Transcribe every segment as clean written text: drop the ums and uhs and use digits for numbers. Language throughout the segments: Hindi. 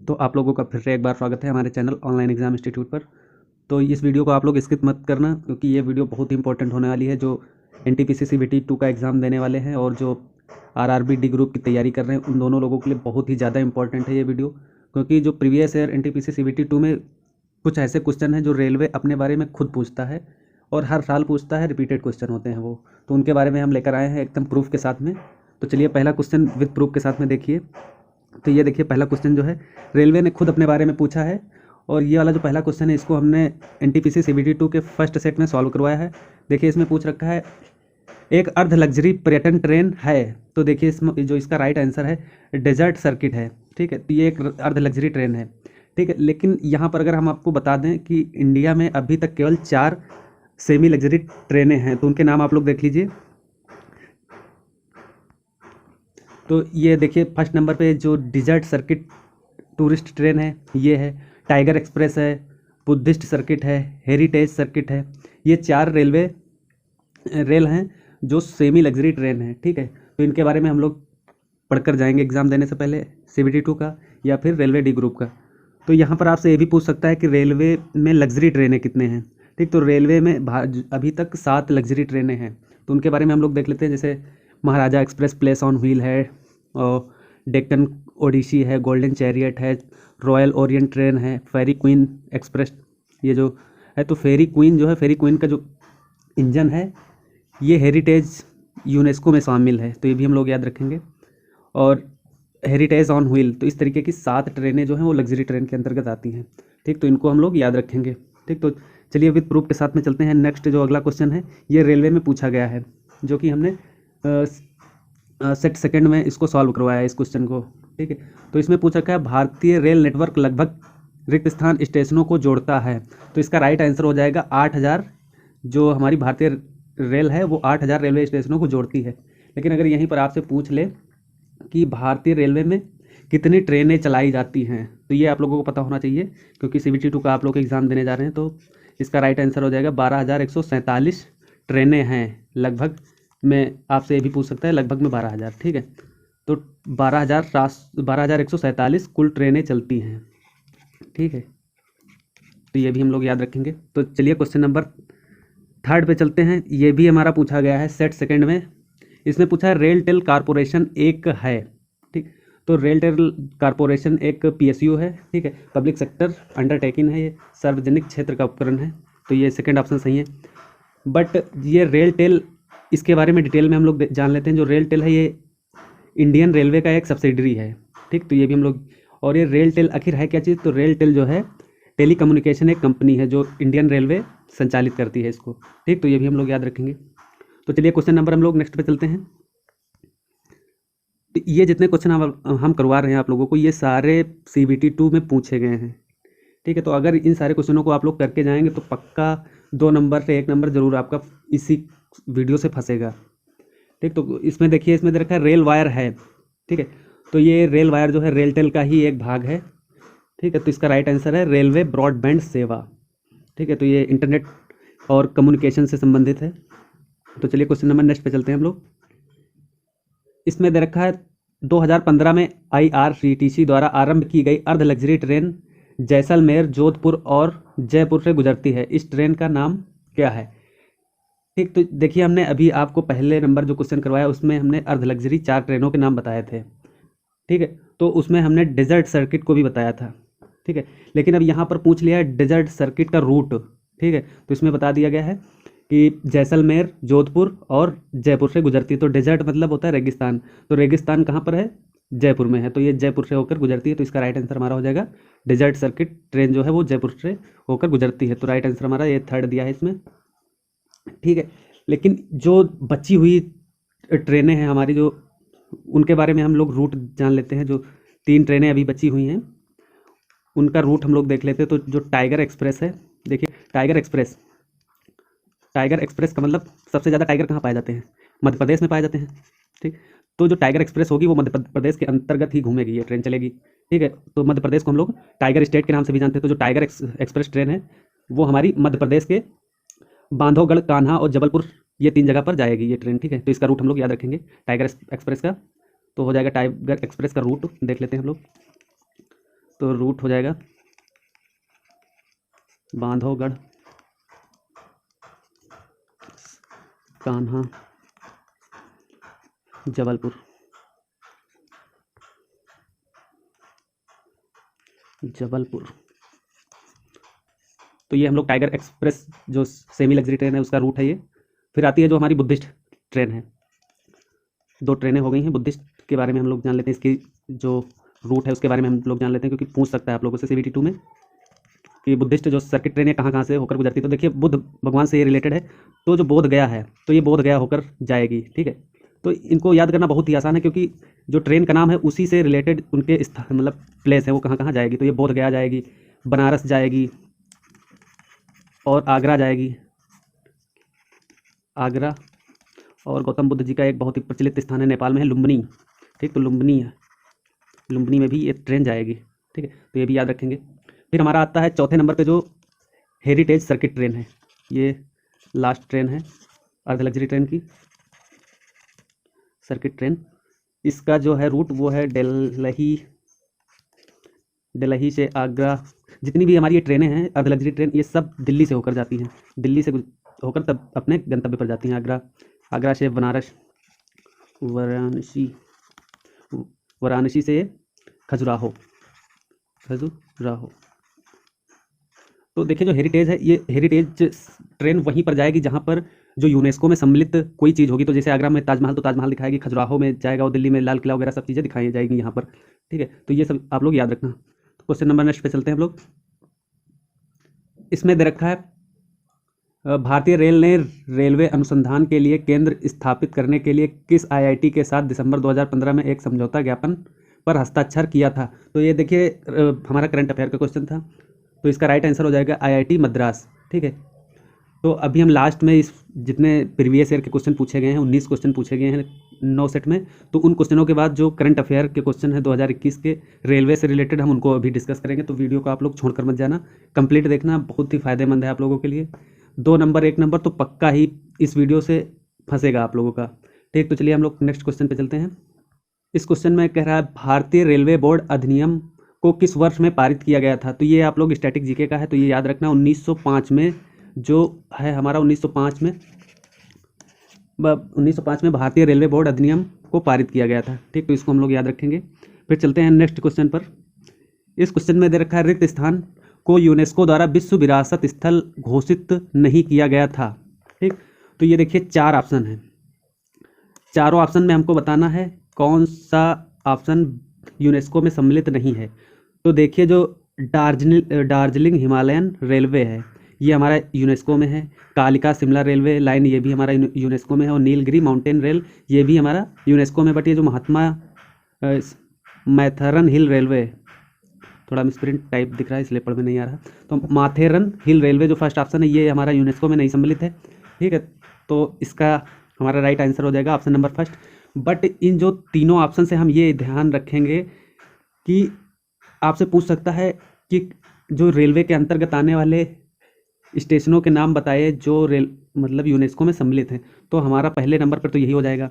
तो आप लोगों का फिर से एक बार स्वागत है हमारे चैनल ऑनलाइन एग्ज़ाम इंस्टीट्यूट पर। तो इस वीडियो को आप लोग स्किप मत करना, क्योंकि ये वीडियो बहुत ही इंपॉर्टेंट होने वाली है। जो NTPC CBT 2 का एग्ज़ाम देने वाले हैं और जो RRB D ग्रुप की तैयारी कर रहे हैं, उन दोनों लोगों के लिए बहुत ही ज़्यादा इंपॉर्टेंट है ये वीडियो। क्योंकि जो प्रीवियस ईयर NTPC CBT 2 में कुछ ऐसे क्वेश्चन हैं जो रेलवे अपने बारे में खुद पूछता है और हर साल पूछता है, रिपीटेड क्वेश्चन होते हैं वो। तो उनके बारे में हम लेकर आए हैं एकदम प्रूफ के साथ में। तो चलिए पहला क्वेश्चन विद प्रूफ के साथ में देखिए। तो ये देखिए, पहला क्वेश्चन जो है रेलवे ने खुद अपने बारे में पूछा है, और ये वाला जो पहला क्वेश्चन है इसको हमने NTPC CBT 2 के फर्स्ट सेट में सॉल्व करवाया है। देखिए इसमें पूछ रखा है एक अर्ध लग्जरी पर्यटन ट्रेन है। तो देखिए इसमें जो इसका राइट आंसर है डेजर्ट सर्किट है। ठीक है, तो ये एक अर्ध लग्जरी ट्रेन है। ठीक है, लेकिन यहाँ पर अगर हम आपको बता दें कि इंडिया में अभी तक केवल 4 सेमी लग्जरी ट्रेनें हैं, तो उनके नाम आप लोग देख लीजिए। तो ये देखिए फर्स्ट नंबर पे जो डिजर्ट सर्किट टूरिस्ट ट्रेन है ये है, टाइगर एक्सप्रेस है, बुद्धिस्ट सर्किट है, हेरिटेज सर्किट है। ये 4 रेल हैं जो सेमी लग्जरी ट्रेन है। ठीक है, तो इनके बारे में हम लोग पढ़कर जाएंगे एग्ज़ाम देने से पहले, CBT 2 का या फिर रेलवे डी ग्रुप का। तो यहाँ पर आपसे ये भी पूछ सकता है कि रेलवे में लग्जरी ट्रेनें कितने हैं। ठीक, तो रेलवे में अभी तक 7 लग्जरी ट्रेनें हैं, तो उनके बारे में हम लोग देख लेते हैं। जैसे महाराजा एक्सप्रेस प्लेस ऑन व्हील है, और डेक्कन ओडिसी है, गोल्डन चैरियट है, रॉयल ओरिएंट ट्रेन है, फेरी क्वीन एक्सप्रेस ये जो है। तो फेरी क्वीन जो है, फेरी क्वीन का जो इंजन है ये हेरिटेज यूनेस्को में शामिल है, तो ये भी हम लोग याद रखेंगे। और हेरिटेज ऑन व्हील, तो इस तरीके की 7 ट्रेनें जो हैं वो लग्जरी ट्रेन के अंतर्गत आती हैं। ठीक, तो इनको हम लोग याद रखेंगे। ठीक, तो चलिए विद प्रूफ के साथ में चलते हैं। नेक्स्ट जो अगला क्वेश्चन है ये रेलवे में पूछा गया है, जो कि हमने सेट सेकंड में इसको सॉल्व करवाया है इस क्वेश्चन को। ठीक है, तो इसमें पूछा क्या है, भारतीय रेल नेटवर्क लगभग रिक्त स्थान स्टेशनों को जोड़ता है। तो इसका राइट आंसर हो जाएगा 8000। जो हमारी भारतीय रेल है वो 8000 रेलवे स्टेशनों को जोड़ती है। लेकिन अगर यहीं पर आपसे पूछ ले कि भारतीय रेलवे में कितनी ट्रेनें चलाई जाती हैं, तो ये आप लोगों को पता होना चाहिए, क्योंकि CBT 2 का आप लोग एग्ज़ाम देने जा रहे हैं। तो इसका राइट आंसर हो जाएगा 12147 ट्रेनें हैं लगभग। मैं आपसे ये भी पूछ सकता है लगभग में 12000। ठीक है, तो 12147 कुल ट्रेनें चलती हैं। ठीक है, तो ये भी हम लोग याद रखेंगे। तो चलिए क्वेश्चन नंबर 3 पे चलते हैं। ये भी हमारा पूछा गया है सेट सेकंड में। इसमें पूछा है रेल टेल कारपोरेशन एक है। ठीक, तो रेल टेल कारपोरेशन एक PSU है। ठीक है, पब्लिक सेक्टर अंडरटेकिंग है, ये सार्वजनिक क्षेत्र का उपकरण है। तो ये सेकंड ऑप्शन सही है। बट ये रेल टेल, इसके बारे में डिटेल में हम लोग जान लेते हैं। जो रेल टेल है ये इंडियन रेलवे का एक सब्सिडरी है। ठीक, तो ये भी हम लोग, और ये रेल टेल आखिर है क्या चीज़, तो रेल टेल जो है टेली कम्युनिकेशन एक कंपनी है जो इंडियन रेलवे संचालित करती है इसको। ठीक, तो ये भी हम लोग याद रखेंगे। तो चलिए क्वेश्चन नंबर हम लोग नेक्स्ट पे चलते हैं। तो ये जितने क्वेश्चन हम करवा रहे हैं आप लोगों को, ये सारे CBT 2 में पूछे गए हैं। ठीक है, तो अगर इन सारे क्वेश्चनों को आप लोग करके जाएंगे तो पक्का 2 नंबर से 1 नंबर जरूर आपका इसी वीडियो से फंसेगा। ठीक, तो इसमें देखिए, इसमें दे रखा है रेल वायर है। ठीक है, तो ये रेल वायर जो है रेल टेल का ही एक भाग है। ठीक है, तो इसका राइट आंसर है रेलवे ब्रॉडबैंड सेवा। ठीक है, तो ये इंटरनेट और कम्युनिकेशन से संबंधित है। तो चलिए क्वेश्चन नंबर नेक्स्ट पे चलते हैं हम लोग। इसमें दे रखा है 2015 में IRCTC द्वारा आरंभ की गई अर्ध लग्जरी ट्रेन जैसलमेर, जोधपुर और जयपुर से गुजरती है। इस ट्रेन का नाम क्या है। ठीक, तो देखिए हमने अभी आपको पहले नंबर जो क्वेश्चन करवाया उसमें हमने अर्ध लग्जरी 4 ट्रेनों के नाम बताए थे। ठीक है, तो उसमें हमने डेजर्ट सर्किट को भी बताया था। ठीक है, लेकिन अब यहाँ पर पूछ लिया है डेजर्ट सर्किट का रूट। ठीक है, तो इसमें बता दिया गया है कि जैसलमेर, जोधपुर और जयपुर से गुजरती है। तो डेजर्ट मतलब होता है रेगिस्तान, तो रेगिस्तान कहाँ पर है, जयपुर में है। तो ये जयपुर से होकर गुजरती है, तो इसका राइट आंसर हमारा हो जाएगा डेजर्ट सर्किट ट्रेन जो है वो जयपुर से होकर गुजरती है। तो राइट आंसर हमारा ये 3rd दिया है इसमें। ठीक है, लेकिन जो बची हुई ट्रेनें हैं हमारी, जो उनके बारे में हम लोग रूट जान लेते हैं। जो 3 ट्रेनें अभी बची हुई हैं उनका रूट हम लोग देख लेते हैं। तो जो टाइगर एक्सप्रेस है, देखिए टाइगर एक्सप्रेस का मतलब सबसे ज़्यादा टाइगर कहाँ पाए जाते हैं, मध्य प्रदेश में पाए जाते हैं। ठीक, तो जो टाइगर एक्सप्रेस होगी वो मध्य प्रदेश के अंतर्गत ही घूमेगी, ये ट्रेन चलेगी। ठीक है, तो मध्य प्रदेश को हम लोग टाइगर स्टेट के नाम से भी जानते हैं। तो जो टाइगर एक्सप्रेस ट्रेन है वो हमारी मध्य प्रदेश के बांधवगढ़, कान्हा और जबलपुर, ये 3 जगह पर जाएगी ये ट्रेन। ठीक है, तो इसका रूट हम लोग याद रखेंगे टाइगर एक्सप्रेस का। तो हो जाएगा टाइगर एक्सप्रेस का रूट देख लेते हैं हम लोग। तो रूट हो जाएगा बांधवगढ़, कान्हा, जबलपुर, जबलपुर। तो ये हम लोग टाइगर एक्सप्रेस जो सेमी लग्जरी ट्रेन है उसका रूट है ये। फिर आती है जो हमारी बुद्धिस्ट ट्रेन है। दो ट्रेनें हो गई हैं। बुद्धिस्ट के बारे में हम लोग जान लेते हैं, इसकी जो रूट है उसके बारे में हम लोग जान लेते हैं, क्योंकि पूछ सकता है आप लोगों से CBT 2 में कि बुद्धिस्ट जो सर्किट ट्रेन है कहाँ कहाँ से होकर गुजरती है। तो देखिए बुद्ध भगवान से ये रिलेटेड है, तो जो बोध गया है तो ये बोध गया होकर जाएगी, ठीक है। तो इनको याद करना बहुत ही आसान है, क्योंकि जो ट्रेन का नाम है उसी से रिलेटेड उनके मतलब प्लेस है वो कहाँ कहाँ जाएगी। तो ये बोध गया जाएगी, बनारस जाएगी और आगरा जाएगी, आगरा। और गौतम बुद्ध जी का एक बहुत ही प्रचलित स्थान है नेपाल में है लुम्बिनी, ठीक। तो लुम्बिनी है, लुम्बिनी में भी ये ट्रेन जाएगी, ठीक है। तो ये भी याद रखेंगे। फिर हमारा आता है चौथे नंबर पे जो हेरिटेज सर्किट ट्रेन है। ये लास्ट ट्रेन है अर्ध लग्जरी ट्रेन की, सर्किट ट्रेन। इसका जो है रूट वो है दिल्ली से आगरा। जितनी भी हमारी ये ट्रेनें हैं अर्ध लग्जरी ट्रेन, ये सब दिल्ली से होकर जाती हैं, दिल्ली से होकर तब अपने गंतव्य पर जाती हैं। आगरा से बनारस, वाराणसी से खजुराहो। तो देखिए जो हेरिटेज है, ये हेरिटेज ट्रेन वहीं पर जाएगी जहाँ पर जो यूनेस्को में सम्मिलित कोई चीज़ होगी। तो जैसे आगरा में ताजमहल, तो ताजमहल दिखाएगी, खजुराहो में जाएगा और दिल्ली में लाल किला वगैरह सब चीज़ें दिखाई जाएगी यहाँ पर, ठीक है। तो ये सब आप लोग याद रखना। तो क्वेश्चन नंबर नेक्स्ट पे चलते हैं हम लोग। इसमें दे रखा है भारतीय रेल ने रेलवे अनुसंधान के लिए केंद्र स्थापित करने के लिए किस IIT के साथ दिसंबर 2015 में एक समझौता ज्ञापन पर हस्ताक्षर किया था। तो ये देखिए हमारा करंट अफेयर का क्वेश्चन था, तो इसका राइट आंसर हो जाएगा IIT मद्रास, ठीक है। तो अभी हम लास्ट में इस जितने प्रीवियस ईयर के क्वेश्चन पूछे गए हैं, 19 क्वेश्चन पूछे गए हैं 9 सेट में, तो उन क्वेश्चनों के बाद जो करंट अफेयर के क्वेश्चन है 2021 के रेलवे से रिलेटेड, हम उनको अभी डिस्कस करेंगे। तो वीडियो को आप लोग छोड़कर मत जाना, कंप्लीट देखना, बहुत ही फायदेमंद है आप लोगों के लिए। 2 नंबर 1 नंबर तो पक्का ही इस वीडियो से फंसेगा आप लोगों का, ठीक। तो चलिए हम लोग नेक्स्ट क्वेश्चन पे चलते हैं। इस क्वेश्चन में कह रहा है भारतीय रेलवे बोर्ड अधिनियम को किस वर्ष में पारित किया गया था। तो ये आप लोग स्टैटिक जीके का है, तो ये याद रखना 1905 में जो है हमारा 1905 में भारतीय रेलवे बोर्ड अधिनियम को पारित किया गया था, ठीक। तो इसको हम लोग याद रखेंगे। फिर चलते हैं नेक्स्ट क्वेश्चन पर। इस क्वेश्चन में दे रखा है रिक्त स्थान को यूनेस्को द्वारा विश्व विरासत स्थल घोषित नहीं किया गया था, ठीक। तो ये देखिए 4 ऑप्शन हैं, चारों ऑप्शन में हमको बताना है कौन सा ऑप्शन यूनेस्को में सम्मिलित नहीं है। तो देखिए जो दार्जिलिंग हिमालयन रेलवे है ये हमारा यूनेस्को में है, कालिका शिमला रेलवे लाइन ये भी हमारा यूनेस्को में है, और नीलगिरी माउंटेन रेल ये भी हमारा यूनेस्को में। बट ये जो महात्मा मैथेरन हिल रेलवे, थोड़ा मिसप्रिंट टाइप दिख रहा है इसलिए पढ़ में नहीं आ रहा, तो माथेरन हिल रेलवे जो फर्स्ट ऑप्शन है ये हमारा यूनेस्को में नहीं सम्मिलित है, ठीक है। तो इसका हमारा राइट आंसर हो जाएगा option number first. But in जो तीनों ऑप्शन से हम ये ध्यान रखेंगे कि आपसे पूछ सकता है कि जो रेलवे के अंतर्गत आने वाले स्टेशनों के नाम बताए जो मतलब यूनेस्को में सम्मिलित हैं। तो हमारा पहले नंबर पर तो यही हो जाएगा,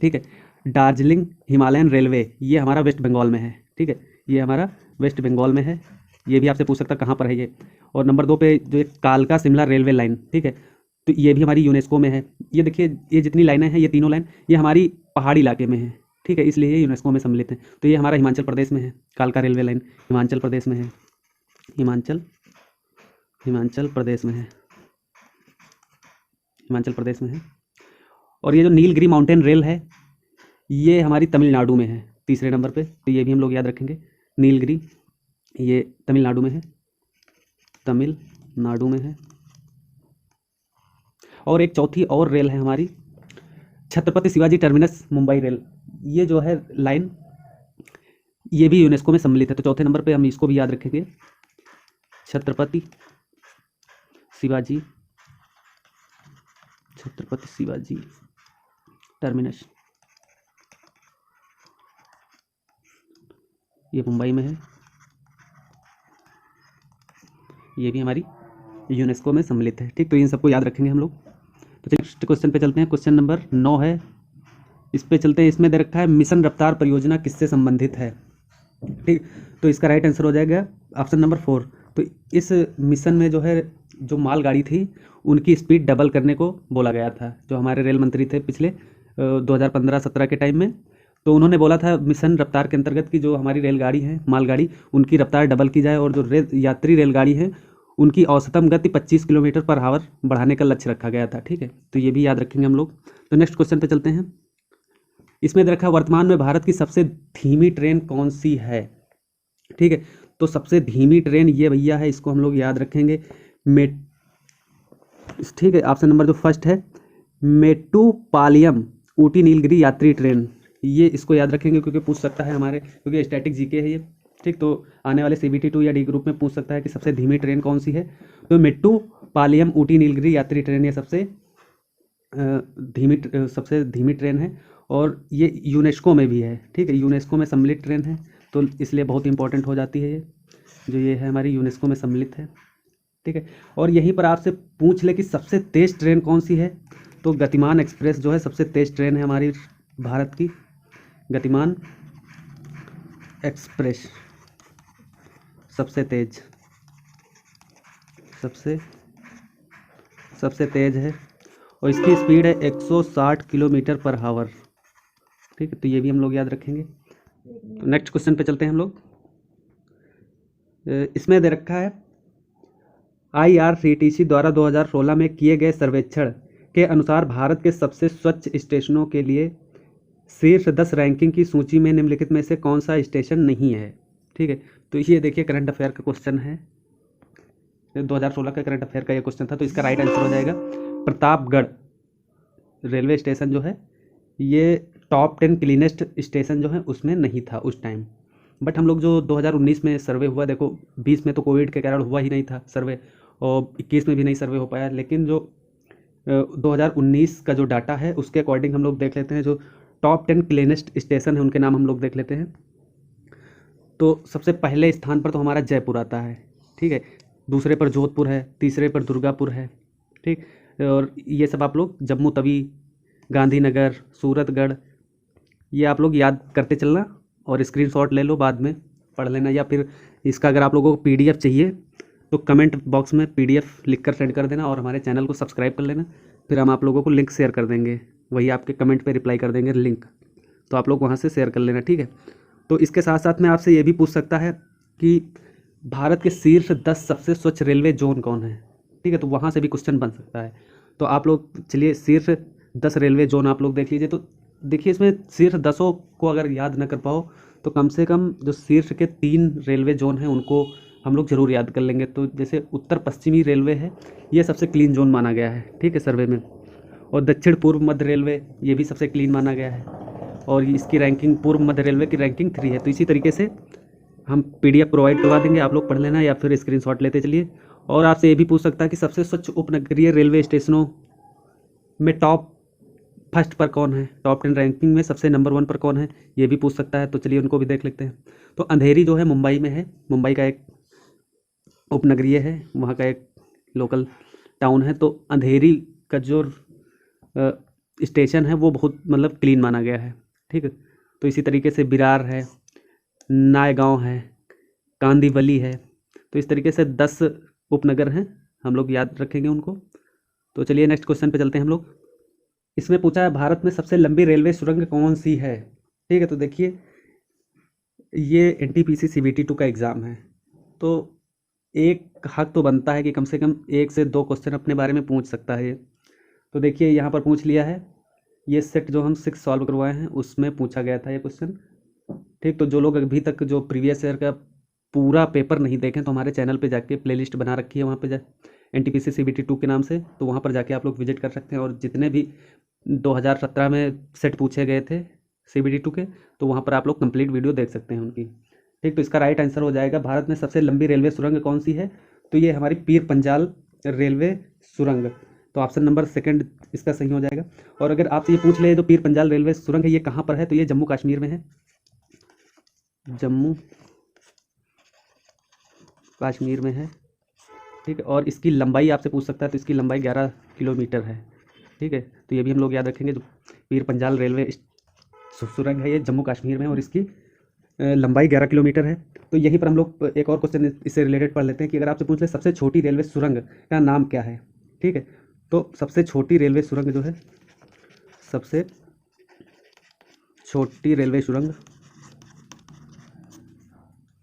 ठीक है। दार्जिलिंग हिमालयन रेलवे ये हमारा वेस्ट बंगाल में है, ठीक है, ये हमारा वेस्ट बंगाल में है, ये भी आपसे पूछ सकता कहाँ पर है ये। और नंबर 2 पे जो एक कालका शिमला रेलवे लाइन, ठीक है, तो ये भी हमारी यूनेस्को में है। ये देखिए ये जितनी लाइनें हैं ये तीनों लाइन ये हमारी पहाड़ी इलाके में है, ठीक है, इसलिए ये यूनेस्को में सम्मिलित है। तो ये हमारा हिमाचल प्रदेश में है, कालका रेलवे लाइन हिमाचल प्रदेश में है, हिमाचल प्रदेश में है, हिमाचल प्रदेश में है। और ये जो नीलगिरी माउंटेन रेल है ये हमारी तमिलनाडु में है तीसरे नंबर पे, तो ये भी हम लोग याद रखेंगे। नीलगिरी ये तमिलनाडु में है, तमिलनाडु में है। और एक चौथी और रेल है हमारी छत्रपति शिवाजी टर्मिनस मुंबई रेल, ये जो है लाइन ये भी यूनेस्को में सम्मिलित है। तो चौथे नंबर पे हम इसको भी याद रखेंगे, छत्रपति शिवाजी टर्मिनस, ये मुंबई में है, ये भी हमारी यूनेस्को में सम्मिलित है, ठीक। तो इन सबको याद रखेंगे हम लोग। तो नेक्स्ट क्वेश्चन पे चलते हैं, क्वेश्चन नंबर 9 है, इस पे चलते हैं। इसमें दे रखा है मिशन रफ्तार परियोजना किससे संबंधित है, ठीक। तो इसका राइट आंसर हो जाएगा ऑप्शन नंबर 4। तो इस मिशन में जो है जो मालगाड़ी थी उनकी स्पीड डबल करने को बोला गया था, जो हमारे रेल मंत्री थे पिछले 2015-17 के टाइम में। तो उन्होंने बोला था मिशन रफ्तार के अंतर्गत कि जो हमारी रेलगाड़ी है मालगाड़ी उनकी रफ्तार डबल की जाए और जो यात्री रेलगाड़ी है उनकी औसतम गति 25 किलोमीटर पर आवर बढ़ाने का लक्ष्य रखा गया था। ठीक है, तो ये भी याद रखेंगे हम लोग। तो नेक्स्ट क्वेश्चन पे चलते हैं। इसमें दे रखा वर्तमान में भारत की सबसे धीमी ट्रेन कौन सी है। ठीक है, तो सबसे धीमी ट्रेन ये भैया है, इसको हम लोग याद रखेंगे ठीक है, ऑप्शन नंबर जो फर्स्ट है मेट्टुपालयम ऊटी नीलगिरी यात्री ट्रेन। ये इसको याद रखेंगे क्योंकि पूछ सकता है हमारे, क्योंकि स्टैटिक जीके है ये। ठीक, तो आने वाले CBT 2 या डी ग्रुप में पूछ सकता है कि सबसे धीमी ट्रेन कौन सी है। तो मेट्टुपालयम ऊटी नीलगिरी यात्री ट्रेन ये सबसे धीमी ट्रेन है और ये यूनेस्को में भी है। ठीक है, यूनेस्को में सम्मिलित ट्रेन है, तो इसलिए बहुत इंपॉर्टेंट हो जाती है ये, जो ये है हमारी यूनेस्को में सम्मिलित है। ठीक है, और यहीं पर आपसे पूछ ले कि सबसे तेज़ ट्रेन कौन सी है, तो गतिमान एक्सप्रेस जो है सबसे तेज़ ट्रेन है हमारी भारत की। गतिमान एक्सप्रेस सबसे तेज़ है और इसकी स्पीड है 160 किलोमीटर पर आवर। ठीक है, तो ये भी हम लोग याद रखेंगे। तो नेक्स्ट क्वेश्चन पे चलते हैं हम लोग। इसमें दे रखा है IRCTC द्वारा 2016 में किए गए सर्वेक्षण के अनुसार भारत के सबसे स्वच्छ स्टेशनों के लिए शीर्ष 10 रैंकिंग की सूची में निम्नलिखित में से कौन सा स्टेशन नहीं है। ठीक है, तो ये देखिए करंट अफेयर का क्वेश्चन है, 2016 का करंट अफेयर का ये क्वेश्चन था। तो इसका राइट आंसर हो जाएगा प्रतापगढ़ रेलवे स्टेशन जो है ये टॉप 10 क्लीनेस्ट स्टेशन जो है उसमें नहीं था उस टाइम। बट हम लोग जो 2019 में सर्वे हुआ, देखो 20 में तो कोविड के कारण हुआ ही नहीं था सर्वे और 21 में भी नहीं सर्वे हो पाया, लेकिन जो 2019 का जो डाटा है उसके अकॉर्डिंग हम लोग देख लेते हैं, जो टॉप 10 क्लीनेस्ट स्टेशन है उनके नाम हम लोग देख लेते हैं। तो सबसे पहले स्थान पर तो हमारा जयपुर आता है। ठीक है, दूसरे पर जोधपुर है, तीसरे पर दुर्गापुर है। ठीक, और ये सब आप लोग जम्मू तवी, गांधीनगर, सूरतगढ़, ये आप लोग याद करते चलना और स्क्रीनशॉट ले लो, बाद में पढ़ लेना। या फिर इसका अगर आप लोगों को PDF चाहिए तो कमेंट बॉक्स में PDF लिख कर सेंड कर देना और हमारे चैनल को सब्सक्राइब कर लेना, फिर हम आप लोगों को लिंक शेयर कर देंगे, वही आपके कमेंट पे रिप्लाई कर देंगे लिंक, तो आप लोग वहाँ से शेयर कर लेना। ठीक है, तो इसके साथ साथ में आपसे ये भी पूछ सकता है कि भारत के शीर्ष 10 सबसे स्वच्छ रेलवे जोन कौन है। ठीक है, तो वहाँ से भी क्वेश्चन बन सकता है। तो आप लोग चलिए शीर्ष 10 रेलवे जोन आप लोग देख लीजिए। तो देखिए इसमें शीर्ष 10 को अगर याद ना कर पाओ तो कम से कम जो शीर्ष के 3 रेलवे जोन हैं उनको हम लोग ज़रूर याद कर लेंगे। तो जैसे उत्तर पश्चिमी रेलवे है, ये सबसे क्लीन जोन माना गया है। ठीक है, सर्वे में। और दक्षिण पूर्व मध्य रेलवे ये भी सबसे क्लीन माना गया है और इसकी रैंकिंग, पूर्व मध्य रेलवे की रैंकिंग 3 है। तो इसी तरीके से हम PDF प्रोवाइड करवा देंगे, आप लोग पढ़ लेना या फिर स्क्रीनशॉट लेते चलिए। और आपसे ये भी पूछ सकता है कि सबसे स्वच्छ उपनगरीय रेलवे स्टेशनों में टॉप फर्स्ट पर कौन है, टॉप 10 रैंकिंग में सबसे नंबर 1 पर कौन है, ये भी पूछ सकता है। तो चलिए उनको भी देख लेते हैं। तो अंधेरी जो है मुंबई में है, मुंबई का एक उपनगरीय है, वहाँ का एक लोकल टाउन है। तो अंधेरी का जो स्टेशन है वो बहुत मतलब क्लीन माना गया है। ठीक है, तो इसी तरीके से बिरार है, नायगांव है, कांदीवली है। तो इस तरीके से 10 उपनगर हैं, हम लोग याद रखेंगे उनको। तो चलिए नेक्स्ट क्वेश्चन पे चलते हैं हम लोग। इसमें पूछा है भारत में सबसे लंबी रेलवे सुरंग कौन सी है। ठीक है, तो देखिए ये NTPC CBT 2 का एग्ज़ाम है, तो एक हक तो बनता है कि कम से कम 1 से 2 क्वेश्चन अपने बारे में पूछ सकता है ये। तो देखिए यहाँ पर पूछ लिया है, ये सेट जो हम 6 सॉल्व करवाए हैं उसमें पूछा गया था ये क्वेश्चन। ठीक, तो जो लोग अभी तक जो प्रीवियस ईयर का पूरा पेपर नहीं देखें तो हमारे चैनल पे जाके प्लेलिस्ट बना रखी है, वहाँ पे NTPC CBT 2 के नाम से, तो वहाँ पर जाके आप लोग विजिट कर सकते हैं। और जितने भी 2017 में सेट पूछे गए थे CBT 2 के, तो वहाँ पर आप लोग कंप्लीट वीडियो देख सकते हैं उनकी। ठीक, तो इसका राइट आंसर हो जाएगा भारत में सबसे लंबी रेलवे सुरंग कौन सी है, तो ये हमारी पीर पंजाल रेलवे सुरंग। तो ऑप्शन नंबर 2 इसका सही हो जाएगा। और अगर आपसे ये पूछ ले जो पीर पंजाल रेलवे सुरंग है ये कहाँ पर है, तो ये जम्मू कश्मीर में है, जम्मू कश्मीर में है। ठीक है, और इसकी लंबाई आपसे पूछ सकता है, तो इसकी लंबाई 11 किलोमीटर है। ठीक है, तो ये भी हम लोग याद रखेंगे। जो पीर पंजाल रेलवे सुरंग है ये जम्मू कश्मीर में और इसकी लंबाई 11 किलोमीटर है। तो यहीं पर हम लोग एक और क्वेश्चन इससे रिलेटेड पढ़ लेते हैं कि अगर आपसे पूछ ले सबसे छोटी रेलवे सुरंग का नाम क्या है। ठीक है, तो सबसे छोटी रेलवे सुरंग जो है, सबसे छोटी रेलवे सुरंग,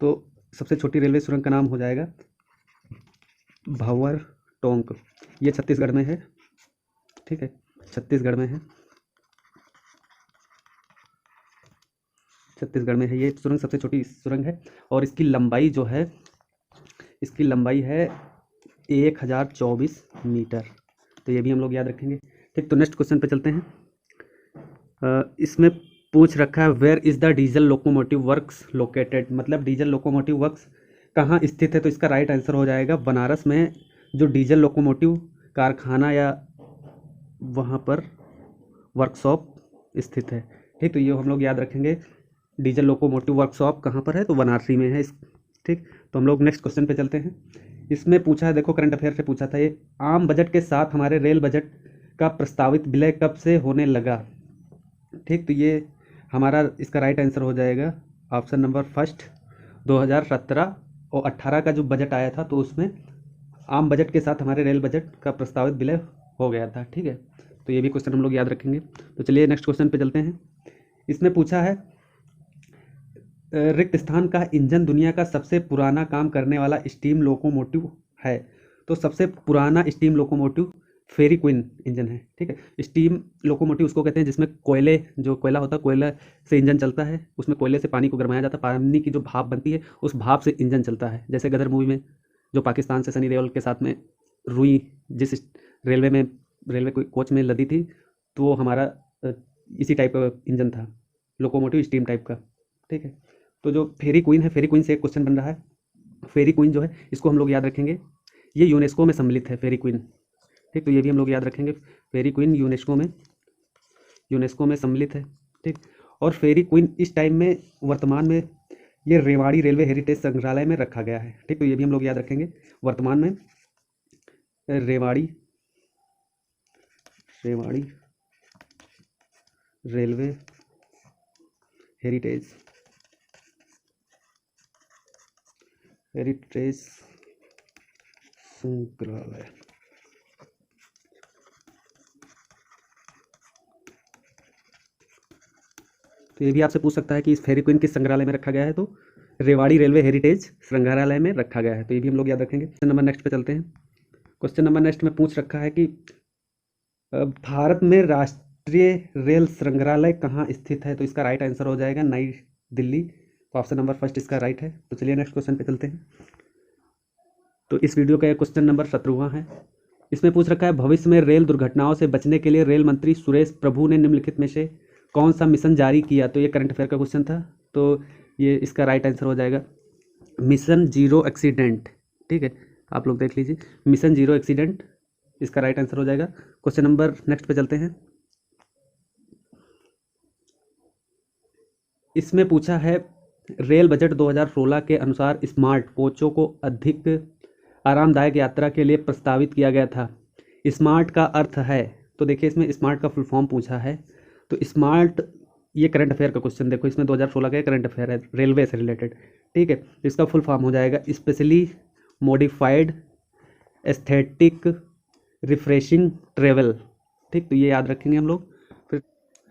तो सबसे छोटी रेलवे सुरंग का नाम हो जाएगा भंवर टोंक। ये छत्तीसगढ़ में है। ठीक है, छत्तीसगढ़ में है, छत्तीसगढ़ में है ये सुरंग, सबसे छोटी सुरंग है। और इसकी लंबाई जो है, इसकी लंबाई है 1024 मीटर। तो ये भी हम लोग याद रखेंगे। ठीक, तो नेक्स्ट क्वेश्चन पे चलते हैं। इसमें पूछ रखा है where is the diesel locomotive works located, मतलब डीजल लोकोमोटिव वर्क्स कहाँ स्थित है। तो इसका राइट आंसर हो जाएगा बनारस में जो डीजल लोकोमोटिव कारखाना या वहाँ पर वर्कशॉप स्थित है। ठीक, तो ये हम लोग याद रखेंगे, डीजल लोकोमोटिव वर्कशॉप कहाँ पर है, तो बनारसी में है। ठीक, तो हम लोग नेक्स्ट क्वेश्चन पे चलते हैं। इसमें पूछा है, देखो करंट अफेयर से पूछा था ये, आम बजट के साथ हमारे रेल बजट का प्रस्तावित विलय कब से होने लगा। ठीक, तो ये हमारा इसका राइट आंसर हो जाएगा ऑप्शन नंबर फर्स्ट, 2017 और 18 का जो बजट आया था तो उसमें आम बजट के साथ हमारे रेल बजट का प्रस्तावित विलय हो गया था। ठीक है, तो ये भी क्वेश्चन हम लोग याद रखेंगे। तो चलिए नेक्स्ट क्वेश्चन पे चलते हैं। इसमें पूछा है रिक्त स्थान का इंजन दुनिया का सबसे पुराना काम करने वाला स्टीम लोकोमोटिव है। तो सबसे पुराना स्टीम लोकोमोटिव फेरी क्वीन इंजन है। ठीक है, स्टीम लोकोमोटिव उसको कहते हैं जिसमें कोयले, जो कोयला होता है, कोयला से इंजन चलता है। उसमें कोयले से पानी को गरमाया जाता है, पानी की जो भाप बनती है उस भाप से इंजन चलता है। जैसे गदर मूवी में जो पाकिस्तान से सनी देओल के साथ में रुई जिस रेलवे में, रेलवे कोच में लदी थी, तो वो हमारा इसी टाइप का इंजन था, लोकोमोटिव स्टीम टाइप का। ठीक है, तो जो फेरी क्वीन है, फेरी क्वीन से एक क्वेश्चन बन रहा है। फेरी क्वीन जो है इसको हम लोग याद रखेंगे, ये यूनेस्को में सम्मिलित है फेरी क्वीन। ठीक, तो ये भी हम लोग याद रखेंगे, फेरी क्वीन यूनेस्को में सम्मिलित है। ठीक, और फेरी क्वीन इस टाइम में वर्तमान में ये रेवाड़ी रेलवे हेरिटेज संग्रहालय में रखा गया है। ठीक, तो ये भी हम लोग याद रखेंगे, वर्तमान में रेवाड़ी रेलवे हेरिटेज संग्रहालय। तो ये भी आपसे पूछ सकता है कि इस फेरी क्वीन किस संग्रहालय में रखा गया है, तो रेवाड़ी रेलवे हेरिटेज संग्रहालय में रखा गया है। तो ये भी हम लोग याद रखेंगे। क्वेश्चन नंबर नेक्स्ट पे चलते हैं। क्वेश्चन नंबर नेक्स्ट में पूछ रखा है कि भारत में राष्ट्रीय रेल संग्रहालय कहाँ स्थित है। तो इसका राइट आंसर हो जाएगा नई दिल्ली। तो ऑप्शन नंबर फर्स्ट इसका राइट है। तो चलिए नेक्स्ट क्वेश्चन पे चलते हैं। तो इस वीडियो का क्वेश्चन नंबर 17वां है। इसमें पूछ रखा है भविष्य में रेल दुर्घटनाओं से बचने के लिए रेल मंत्री सुरेश प्रभु ने निम्नलिखित में से कौन सा मिशन जारी किया। तो ये करंट अफेयर का क्वेश्चन था, तो ये इसका राइट आंसर हो जाएगा मिशन जीरो एक्सीडेंट। ठीक है, आप लोग देख लीजिए, मिशन जीरो एक्सीडेंट इसका राइट आंसर हो जाएगा। क्वेश्चन नंबर नेक्स्ट पे चलते हैं। इसमें पूछा है रेल बजट 2016 के अनुसार स्मार्ट कोचों को अधिक आरामदायक यात्रा के लिए प्रस्तावित किया गया था। स्मार्ट का अर्थ है, तो देखिए इसमें स्मार्ट का फुल फॉर्म पूछा है। तो स्मार्ट, ये करंट अफेयर का क्वेश्चन देखो, इसमें 2016 का करंट अफेयर है रेलवे से रिलेटेड। ठीक है, तो इसका फुल फॉर्म हो जाएगा specially modified aesthetic refreshing travel. ठीक, तो ये याद रखेंगे हम लोग। फिर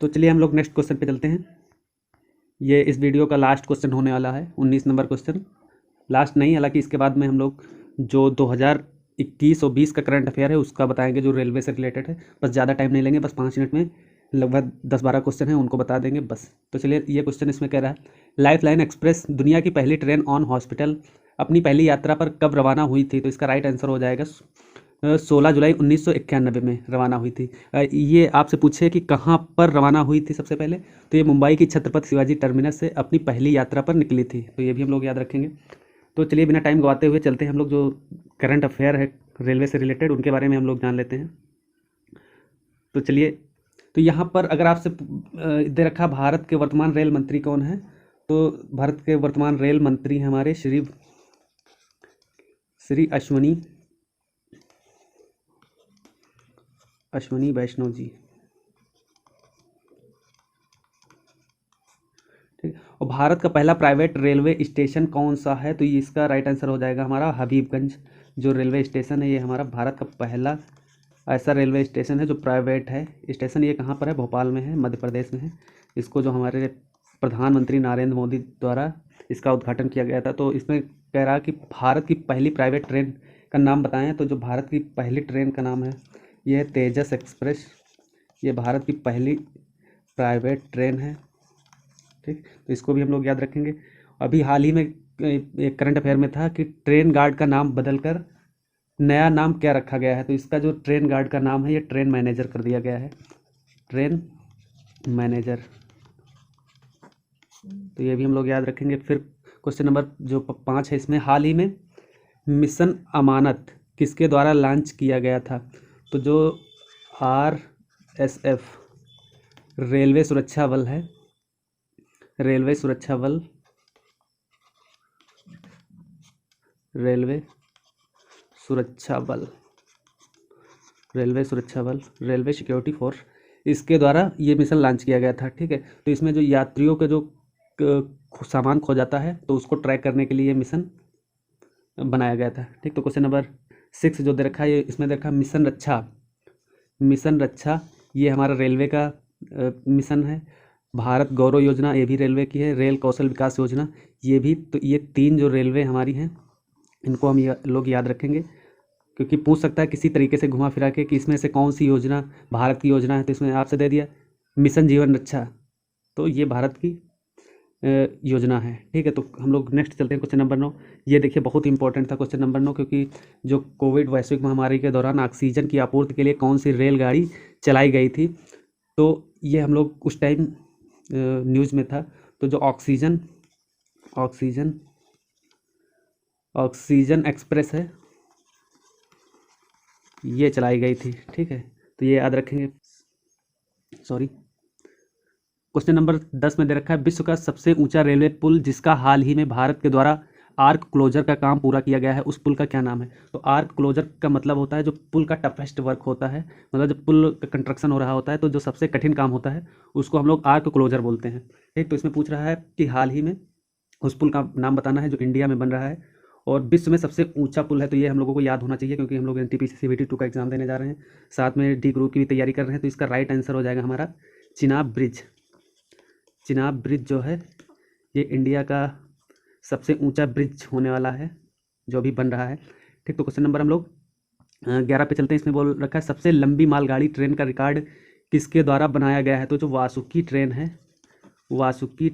तो चलिए हम लोग नेक्स्ट क्वेश्चन पे चलते हैं। ये इस वीडियो का लास्ट क्वेश्चन होने वाला है, 19 नंबर क्वेश्चन। लास्ट नहीं, हालांकि इसके बाद में हम लोग जो 2021 और 20 का करंट अफेयर है उसका बताएंगे, जो रेलवे से रिलेटेड है। बस ज़्यादा टाइम नहीं लेंगे, बस 5 मिनट में लगभग 10-12 क्वेश्चन है उनको बता देंगे बस। तो चलिए ये क्वेश्चन इसमें कह रहा है लाइफ लाइन एक्सप्रेस दुनिया की पहली ट्रेन ऑन हॉस्पिटल अपनी पहली यात्रा पर कब रवाना हुई थी। तो इसका राइट आंसर हो जाएगा 16 जुलाई 1991 में रवाना हुई थी। ये आपसे पूछे कि कहाँ पर रवाना हुई थी सबसे पहले, तो ये मुंबई की छत्रपति शिवाजी टर्मिनस से अपनी पहली यात्रा पर निकली थी। तो ये भी हम लोग याद रखेंगे। तो चलिए बिना टाइम गवाते हुए चलते हैं हम लोग, जो करंट अफेयर है रेलवे से रिलेटेड उनके बारे में हम लोग जान लेते हैं। तो चलिए, तो यहाँ पर अगर आपसे दे रखा भारत के वर्तमान रेल मंत्री कौन है, तो भारत के वर्तमान रेल मंत्री हैं हमारे श्री अश्वनी वैष्णव जी। ठीक है। और भारत का पहला प्राइवेट रेलवे स्टेशन कौन सा है? तो ये इसका राइट आंसर हो जाएगा हमारा हबीबगंज जो रेलवे स्टेशन है, ये हमारा भारत का पहला ऐसा रेलवे स्टेशन है जो प्राइवेट है स्टेशन। ये कहाँ पर है? भोपाल में है, मध्य प्रदेश में है। इसको जो हमारे प्रधानमंत्री नरेंद्र मोदी द्वारा इसका उद्घाटन किया गया था। तो इसमें कह रहा कि भारत की पहली प्राइवेट ट्रेन का नाम बताएं। तो जो भारत की पहली ट्रेन का नाम है ये है तेजस एक्सप्रेस। ये भारत की पहली प्राइवेट ट्रेन है, ठीक। तो इसको भी हम लोग याद रखेंगे। अभी हाल ही में एक करंट अफेयर में था कि ट्रेन गार्ड का नाम बदलकर नया नाम क्या रखा गया है? तो इसका जो ट्रेन गार्ड का नाम है ये ट्रेन मैनेजर कर दिया गया है, ट्रेन मैनेजर। तो ये भी हम लोग याद रखेंगे। फिर क्वेश्चन नंबर जो 5 है, इसमें हाल ही में मिशन अमानत किसके द्वारा लॉन्च किया गया था? तो जो RSF रेलवे सुरक्षा बल है, रेलवे सुरक्षा बल, रेलवे सुरक्षा बल, रेलवे सुरक्षा बल, रेलवे सिक्योरिटी फोर्स, इसके द्वारा ये मिशन लॉन्च किया गया था, ठीक है। तो इसमें जो यात्रियों के जो सामान खो जाता है तो उसको ट्रैक करने के लिए ये मिशन बनाया गया था, ठीक। तो क्वेश्चन नंबर 6 जो दे रखा है, ये इसमें दे रखा है मिशन रक्षा। मिशन रक्षा ये हमारा रेलवे का मिशन है। भारत गौरव योजना ये भी रेलवे की है। रेल कौशल विकास योजना ये भी। तो ये 3 जो रेलवे हमारी हैं इनको हम लोग याद रखेंगे, क्योंकि पूछ सकता है किसी तरीके से घुमा फिरा के कि इसमें से कौन सी योजना भारत की योजना है। तो इसमें आपसे दे दिया मिशन जीवन रक्षा, तो ये भारत की योजना है, ठीक है। तो हम लोग नेक्स्ट चलते हैं क्वेश्चन नंबर 9। ये देखिए बहुत इंपॉर्टेंट था क्वेश्चन नंबर 9, क्योंकि जो कोविड वैश्विक महामारी के दौरान ऑक्सीजन की आपूर्ति के लिए कौन सी रेलगाड़ी चलाई गई थी? तो ये हम लोग उस टाइम न्यूज़ में था। तो जो ऑक्सीजन एक्सप्रेस है ये चलाई गई थी, ठीक है। तो ये याद रखेंगे। सॉरी, क्वेश्चन नंबर 10 में दे रखा है विश्व का सबसे ऊंचा रेलवे पुल जिसका हाल ही में भारत के द्वारा आर्क क्लोजर का काम पूरा किया गया है, उस पुल का क्या नाम है? तो आर्क क्लोजर का मतलब होता है जो पुल का टफेस्ट वर्क होता है, मतलब जब पुल का कंस्ट्रक्शन हो रहा होता है तो जो सबसे कठिन काम होता है उसको हम लोग आर्क क्लोजर बोलते हैं, ठीक। तो इसमें पूछ रहा है कि हाल ही में उस पुल का नाम बताना है जो इंडिया में बन रहा है और विश्व में सबसे ऊंचा पुल है। तो ये हम लोगों को याद होना चाहिए, क्योंकि हम लोग NTPC CBT 2 का एग्जाम देने जा रहे हैं, साथ में D ग्रुप की भी तैयारी कर रहे हैं। तो इसका राइट आंसर हो जाएगा हमारा चिनाब ब्रिज। चिनाब ब्रिज जो है ये इंडिया का सबसे ऊंचा ब्रिज होने वाला है जो अभी बन रहा है, ठीक। तो क्वेश्चन नंबर हम लोग 11 पे चलते हैं। इसमें बोल रखा है सबसे लंबी मालगाड़ी ट्रेन का रिकॉर्ड किसके द्वारा बनाया गया है? तो जो वासुकी ट्रेन है, वासुकी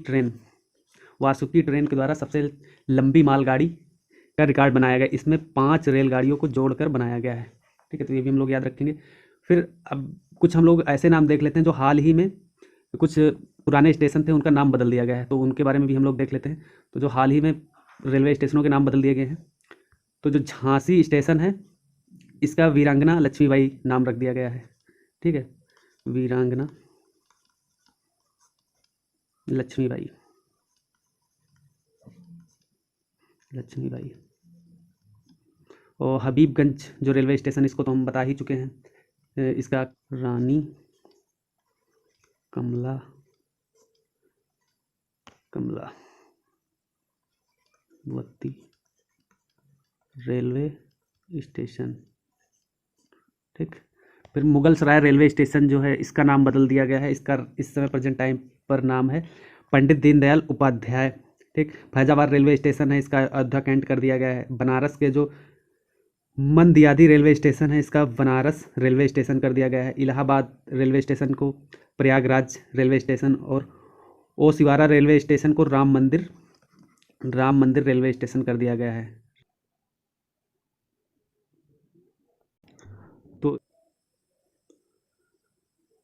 ट्रेन के द्वारा सबसे लंबी मालगाड़ी का रिकॉर्ड बनाया गया। इसमें 5 रेलगाड़ियों को जोड़कर बनाया गया है, ठीक है। तो ये भी हम लोग याद रखेंगे। फिर अब कुछ हम लोग ऐसे नाम देख लेते हैं जो हाल ही में कुछ पुराने स्टेशन थे उनका नाम बदल दिया गया है, तो उनके बारे में भी हम लोग देख लेते हैं। तो जो हाल ही में रेलवे स्टेशनों के नाम बदल दिए गए हैं, तो जो झांसी स्टेशन है इसका वीरांगना लक्ष्मीबाई नाम रख दिया गया है, ठीक है। वीरांगना लक्ष्मीबाई। और हबीबगंज जो रेलवे स्टेशन इसको तो हम बता ही चुके हैं, इसका रानी कमलावती रेलवे स्टेशन, ठीक। फिर मुगल सराय रेलवे स्टेशन जो है इसका नाम बदल दिया गया है। इसका इस समय प्रेजेंट टाइम पर नाम है पंडित दीनदयाल उपाध्याय, ठीक। फैजाबाद रेलवे स्टेशन है, इसका अयोध्या कैंट कर दिया गया है। बनारस के जो मंदियादी रेलवे स्टेशन है इसका बनारस रेलवे स्टेशन कर दिया गया है। इलाहाबाद रेलवे स्टेशन को प्रयागराज रेलवे स्टेशन और ओसिवारा रेलवे स्टेशन को राम मंदिर रेलवे स्टेशन कर दिया गया है।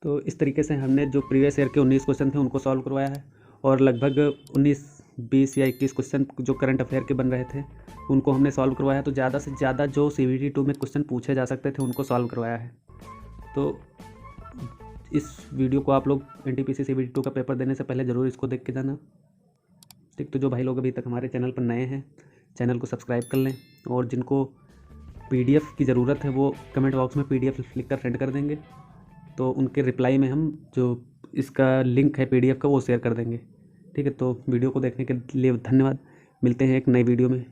तो इस तरीके से हमने जो प्रीवियस ईयर के 19 क्वेश्चन थे उनको सॉल्व करवाया है और लगभग 19, 20 या 21 क्वेश्चन जो करंट अफेयर के बन रहे थे उनको हमने सॉल्व करवाया। तो ज़्यादा से ज़्यादा जो CBT 2 में क्वेश्चन पूछे जा सकते थे उनको सॉल्व करवाया है। तो इस वीडियो को आप लोग NTPC CBT 2 का पेपर देने से पहले ज़रूर इसको देख के जाना, ठीक। तो जो भाई लोग अभी तक हमारे चैनल पर नए हैं चैनल को सब्सक्राइब कर लें, और जिनको PDF की ज़रूरत है वो कमेंट बॉक्स में PDF लिख कर सेंड कर देंगे, तो उनके रिप्लाई में हम जो इसका लिंक है PDF का वो शेयर कर देंगे, ठीक। ठीक है, तो वीडियो को देखने के लिए धन्यवाद। मिलते हैं एक नई वीडियो में।